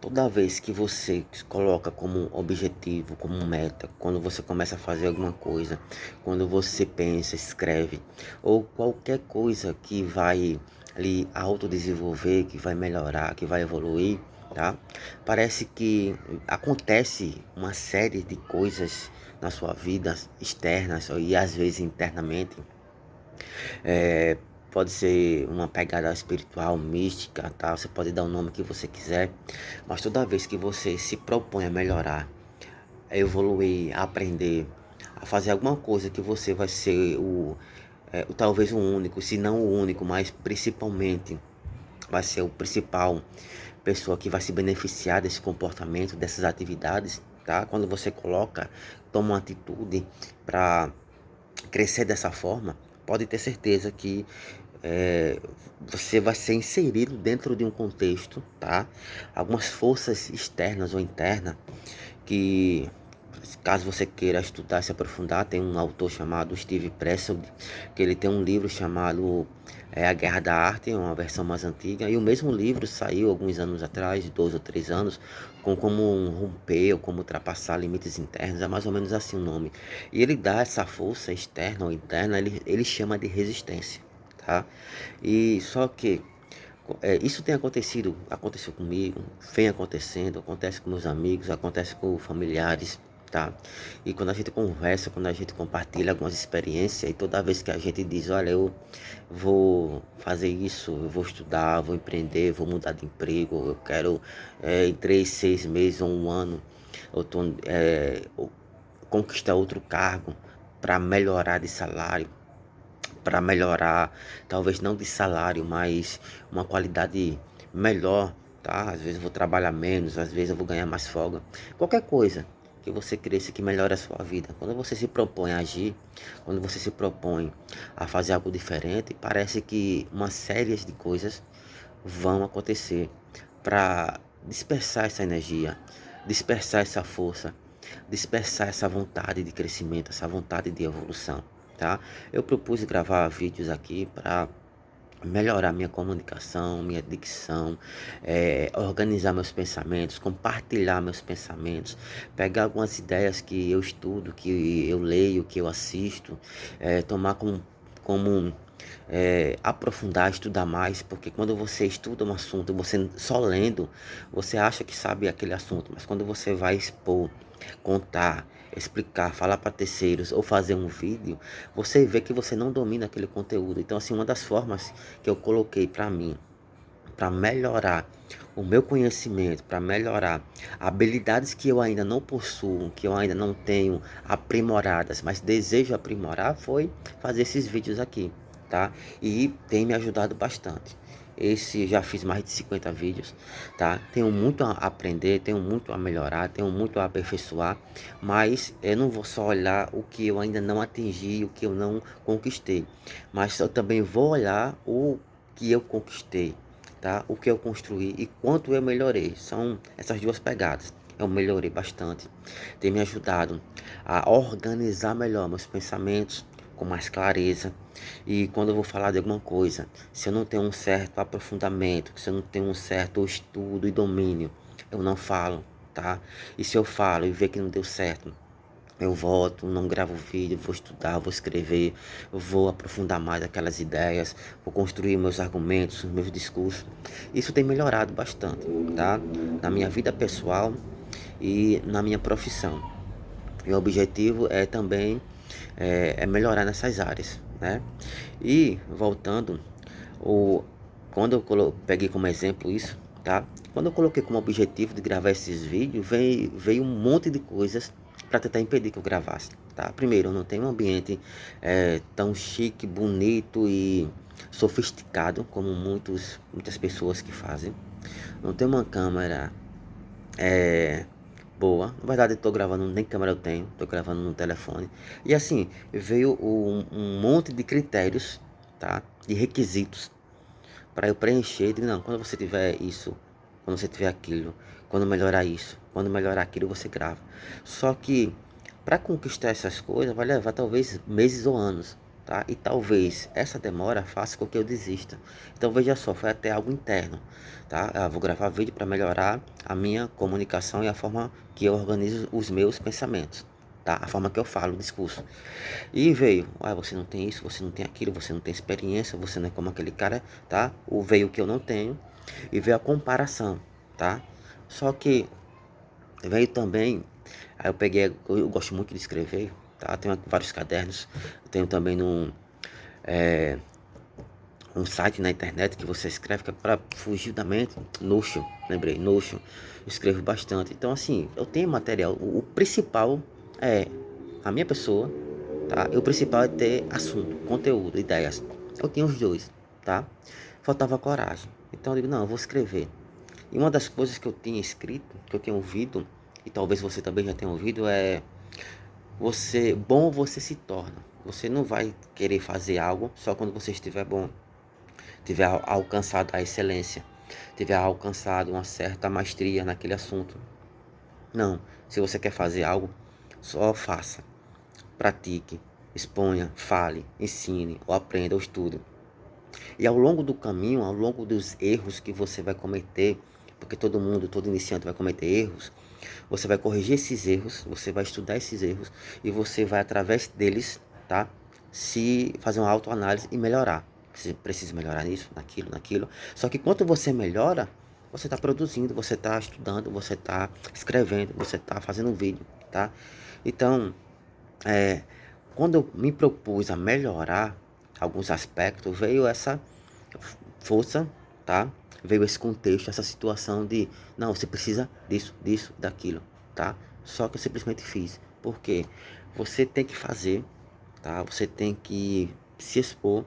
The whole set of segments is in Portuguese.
Toda vez que você se coloca como objetivo, como meta, quando você começa a fazer alguma coisa, quando você pensa, escreve, ou qualquer coisa que vai lhe autodesenvolver, que vai melhorar, que vai evoluir, tá? Parece que acontece uma série de coisas na sua vida externas e às vezes internamente. É, pode ser uma pegada espiritual, mística, tá? Você pode dar o nome que você quiser, mas toda vez que você se propõe a melhorar, a evoluir, a aprender, a fazer alguma coisa que você vai ser talvez o único, se não o único, mas principalmente vai ser o principal pessoa que vai se beneficiar desse comportamento, dessas atividades, tá? Quando você toma uma atitude para crescer dessa forma, pode ter certeza que é, você vai ser inserido dentro de um contexto, tá? Algumas forças externas ou internas que, caso você queira estudar, se aprofundar, tem um autor chamado Steve Pressfield, que ele tem um livro chamado A Guerra da Arte, uma versão mais antiga, e o mesmo livro saiu alguns anos atrás, 2 ou 3 anos, com como romper ou como ultrapassar limites internos, é mais ou menos assim o nome. E ele dá essa força externa ou interna, ele chama de resistência, tá? E só que isso tem aconteceu comigo, vem acontecendo, acontece com meus amigos, acontece com familiares, tá? E quando a gente conversa, quando a gente compartilha algumas experiências, e toda vez que a gente diz, olha, eu vou fazer isso, eu vou estudar, vou empreender, vou mudar de emprego, eu quero em 3, 6 meses ou um ano, eu tô, conquistar outro cargo para melhorar de salário, para melhorar, talvez não de salário, mas uma qualidade melhor, tá? Às vezes eu vou trabalhar menos, às vezes eu vou ganhar mais folga. Qualquer coisa que você cresça, que melhore a sua vida. Quando você se propõe a agir, quando você se propõe a fazer algo diferente, parece que uma série de coisas vão acontecer para dispersar essa energia, dispersar essa força, dispersar essa vontade de crescimento, essa vontade de evolução, tá? Eu propus gravar vídeos aqui para melhorar minha comunicação, minha dicção, organizar meus pensamentos, compartilhar meus pensamentos, pegar algumas ideias que eu estudo, que eu leio, que eu assisto, tomar como aprofundar, estudar mais, porque quando você estuda um assunto, você só lendo, você acha que sabe aquele assunto, mas quando você vai expor, contar, explicar, falar para terceiros ou fazer um vídeo, você vê que você não domina aquele conteúdo. Então, assim, uma das formas que eu coloquei para mim, para melhorar o meu conhecimento, para melhorar habilidades que eu ainda não possuo, que eu ainda não tenho aprimoradas, mas desejo aprimorar, foi fazer esses vídeos aqui, tá? E tem me ajudado bastante. Esse já fiz mais de 50 vídeos, tá? Tenho muito a aprender, tenho muito a melhorar, tenho muito a aperfeiçoar, mas eu não vou só olhar o que eu ainda não atingi, o que eu não conquistei, mas eu também vou olhar o que eu conquistei, tá? O que eu construí e quanto eu melhorei. São essas duas pegadas. Eu melhorei bastante. Tem me ajudado a organizar melhor meus pensamentos com mais clareza. E quando eu vou falar de alguma coisa, se eu não tenho um certo aprofundamento, se eu não tenho um certo estudo e domínio, eu não falo, tá? E se eu falo e ver que não deu certo, eu volto, não gravo vídeo, vou estudar, vou escrever, vou aprofundar mais aquelas ideias, vou construir meus argumentos, meus discursos. Isso tem melhorado bastante, tá? Na minha vida pessoal e na minha profissão. E o objetivo é também melhorar nessas áreas, né? E voltando, o, quando eu peguei como exemplo isso, tá? Quando eu coloquei como objetivo de gravar esses vídeos, veio um monte de coisas para tentar impedir que eu gravasse, tá? Primeiro, eu não tenho um ambiente tão chique, bonito e sofisticado como muitas pessoas que fazem. Não tenho uma câmera é, boa. Na verdade, eu tô gravando, nem câmera eu tenho, tô gravando no telefone. E assim, veio um monte de critérios, tá? De requisitos para eu preencher. Digo, não, quando você tiver isso, quando você tiver aquilo, quando melhorar isso, quando melhorar aquilo, você grava. Só que para conquistar essas coisas vai levar talvez meses ou anos. tá? E talvez essa demora faça com que eu desista. Então veja só, foi até algo interno, tá? Eu vou gravar vídeo para melhorar a minha comunicação e a forma que eu organizo os meus pensamentos, tá? A forma que eu falo, o discurso. E veio, você não tem isso, você não tem aquilo, você não tem experiência, você não é como aquele cara, tá? Ou veio o que eu não tenho e veio a comparação, tá? Só que veio também, aí eu peguei, eu gosto muito de escrever, tá? Tenho vários cadernos, tenho também um site na internet que você escreve que é para fugir da mente, Notion, lembrei, Notion, escrevo bastante. Então assim, eu tenho material, o principal é a minha pessoa, tá? E o principal é ter assunto, conteúdo, ideias. Eu tinha os dois, tá? Faltava coragem. Então eu digo, não, eu vou escrever. E uma das coisas que eu tinha escrito, que eu tinha ouvido, e talvez você também já tenha ouvido, é bom você se torna. Você não vai querer fazer algo só quando você estiver bom, tiver alcançado a excelência, tiver alcançado uma certa maestria naquele assunto. Não, se você quer fazer algo, só faça, pratique, exponha, fale, ensine, ou aprenda, ou estude. E ao longo do caminho, ao longo dos erros que você vai cometer, porque todo mundo, todo iniciante vai cometer erros, você vai corrigir esses erros, você vai estudar esses erros e você vai através deles, tá? Se fazer uma autoanálise e melhorar. Você precisa melhorar nisso, naquilo, naquilo. Só que quando você melhora, você está produzindo, você está estudando, você está escrevendo, você está fazendo um vídeo, tá? Então, é, quando eu me propus a melhorar alguns aspectos, veio essa força, tá? Veio esse contexto, essa situação de, não, você precisa disso, disso, daquilo, tá? Só que eu simplesmente fiz. Por quê? Você tem que fazer, tá? Você tem que se expor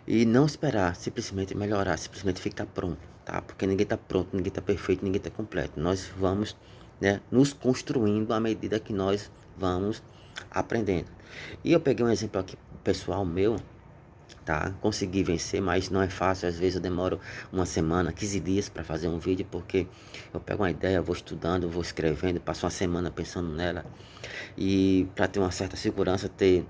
e não esperar simplesmente melhorar, simplesmente ficar pronto, tá? Porque ninguém tá pronto, ninguém tá perfeito, ninguém tá completo. Nós vamos, né, nos construindo à medida que nós vamos aprendendo. E eu peguei um exemplo aqui pessoal meu, tá? Consegui vencer, mas não é fácil. Às vezes eu demoro uma semana, 15 dias para fazer um vídeo, porque eu pego uma ideia, vou estudando, vou escrevendo, passo uma semana pensando nela. E para ter uma certa segurança, ter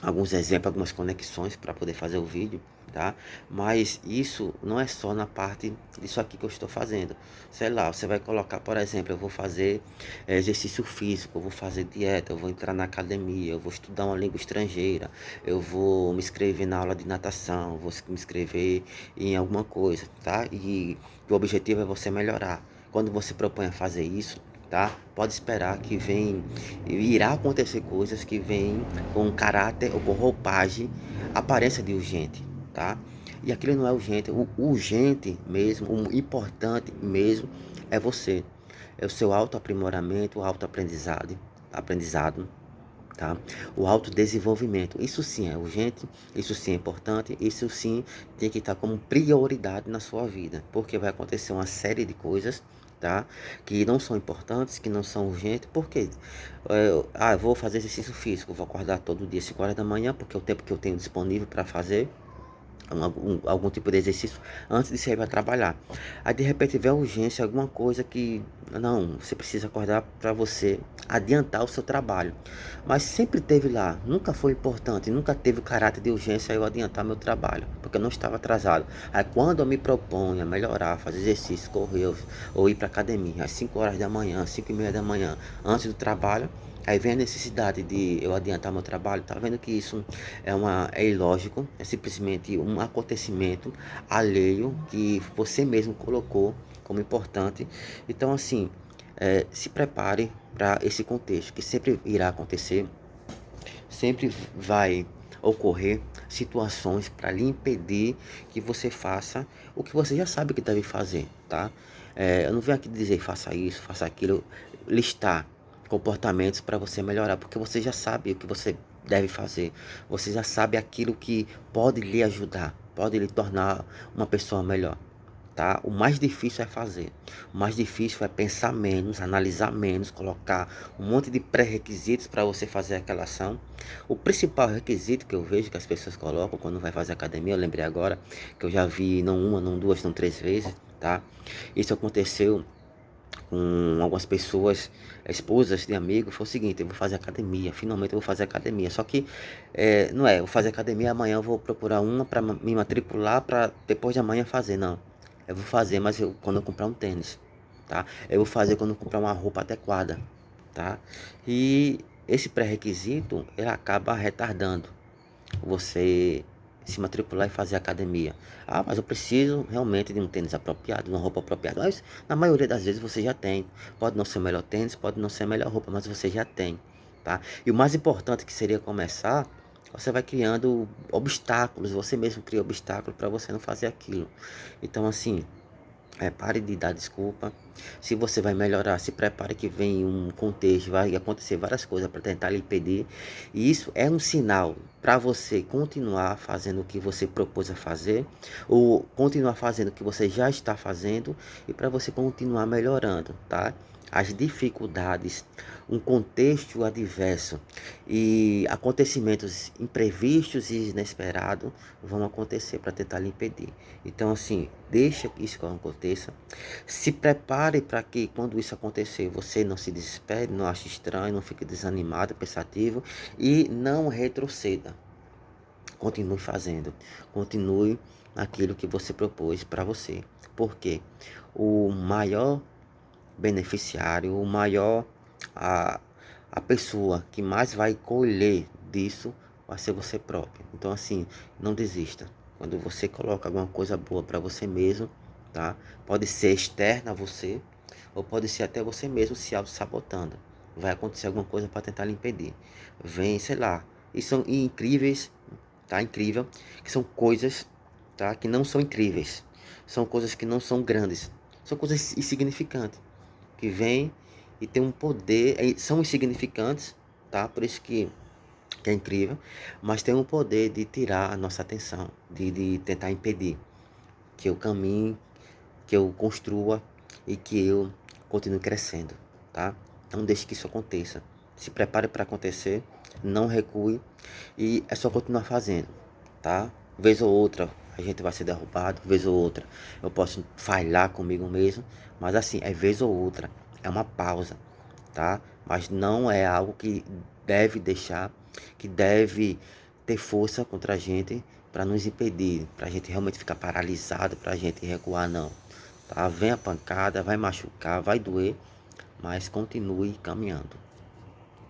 alguns exemplos, algumas conexões para poder fazer o vídeo, tá? Mas isso não é só na parte disso aqui que eu estou fazendo. Sei lá, você vai colocar, por exemplo, eu vou fazer exercício físico, eu vou fazer dieta, eu vou entrar na academia, eu vou estudar uma língua estrangeira, eu vou me inscrever na aula de natação, eu vou me inscrever em alguma coisa, tá? E o objetivo é você melhorar. Quando você propõe a fazer isso, tá? Pode esperar que irá acontecer coisas que vêm com caráter ou com roupagem, aparência de urgente, tá? E aquilo não é urgente, o urgente mesmo, o importante mesmo é você, é o seu autoaprimoramento, o aprendizado, tá? O autodesenvolvimento, isso sim é urgente, isso sim é importante, isso sim tem que estar como prioridade na sua vida, porque vai acontecer uma série de coisas, tá? Que não são importantes, que não são urgentes, porque eu vou fazer exercício físico, vou acordar todo dia 5 horas da manhã, porque é o tempo que eu tenho disponível para fazer algum tipo de exercício antes de sair para trabalhar. Aí de repente vê a urgência, alguma coisa que não, você precisa acordar para você adiantar o seu trabalho. Mas sempre teve lá, nunca foi importante, nunca teve o caráter de urgência eu adiantar meu trabalho, porque eu não estava atrasado. Aí quando eu me proponho a melhorar, fazer exercício, correr ou ir para academia às 5 horas da manhã, 5 e meia da manhã, antes do trabalho, aí vem a necessidade de eu adiantar meu trabalho. Tá vendo que isso é ilógico, é simplesmente um acontecimento alheio que você mesmo colocou como importante. Então assim, se prepare para esse contexto, que sempre irá acontecer, sempre vai ocorrer situações para lhe impedir que você faça o que você já sabe que deve fazer, tá? Eu não venho aqui dizer faça isso, faça aquilo, listar comportamentos para você melhorar, porque você já sabe o que você deve fazer, você já sabe aquilo que pode lhe ajudar, pode lhe tornar uma pessoa melhor, tá? O mais difícil é fazer, o mais difícil é pensar menos, analisar menos, colocar um monte de pré-requisitos para você fazer aquela ação. O principal requisito que eu vejo que as pessoas colocam quando vai fazer academia, eu lembrei agora, que eu já vi não uma, não duas, não três vezes, tá? Isso aconteceu com algumas pessoas, esposas de amigos, foi o seguinte: eu vou fazer academia, finalmente eu vou fazer academia. Só que não é, eu vou fazer academia, amanhã eu vou procurar uma para me matricular para depois de amanhã fazer, não. Eu vou fazer, mas quando eu comprar um tênis, tá? Eu vou fazer quando eu comprar uma roupa adequada, tá? E esse pré-requisito, ele acaba retardando você se matricular e fazer academia. Ah, mas eu preciso realmente de um tênis apropriado, de uma roupa apropriada. Mas na maioria das vezes você já tem. Pode não ser o melhor tênis, pode não ser a melhor roupa, mas você já tem, tá? E o mais importante que seria começar, você vai criando obstáculos, você mesmo cria obstáculos para você não fazer aquilo. Então assim, pare de dar desculpa. Se você vai melhorar, se prepare que vem um contexto, vai acontecer várias coisas para tentar lhe impedir. E isso é um sinal para você continuar fazendo o que você propôs a fazer, ou continuar fazendo o que você já está fazendo, e para você continuar melhorando, tá? As dificuldades, um contexto adverso e acontecimentos imprevistos e inesperados vão acontecer para tentar lhe impedir. Então, assim, deixa que isso aconteça. Se prepare para que quando isso acontecer, você não se desespere, não ache estranho, não fique desanimado, pensativo e não retroceda. Continue fazendo, continue aquilo que você propôs para você. Porque o maior beneficiário, o maior, a, a pessoa que mais vai colher disso vai ser você próprio. Então assim, não desista. Quando você coloca alguma coisa boa para você mesmo, tá? Pode ser externa a você, ou pode ser até você mesmo se auto-sabotando. Vai acontecer alguma coisa para tentar lhe impedir. Vem, sei lá. E são incríveis, tá? Incrível. Que são coisas, tá? Que não são incríveis. São coisas que não são grandes. São coisas insignificantes que vem e tem um poder, são insignificantes, tá? Por isso que é incrível, mas tem um poder de tirar a nossa atenção, de tentar impedir que eu caminhe, que eu construa e que eu continue crescendo, tá? Não deixe que isso aconteça. Se prepare para acontecer, não recue e é só continuar fazendo, tá? Vez ou outra a gente vai ser derrubado, vez ou outra eu posso falhar comigo mesmo, mas assim, é vez ou outra, é uma pausa, tá? Mas não é algo que deve deixar, que deve ter força contra a gente para nos impedir, para a gente realmente ficar paralisado, para a gente recuar, não. Tá? Vem a pancada, vai machucar, vai doer, mas continue caminhando.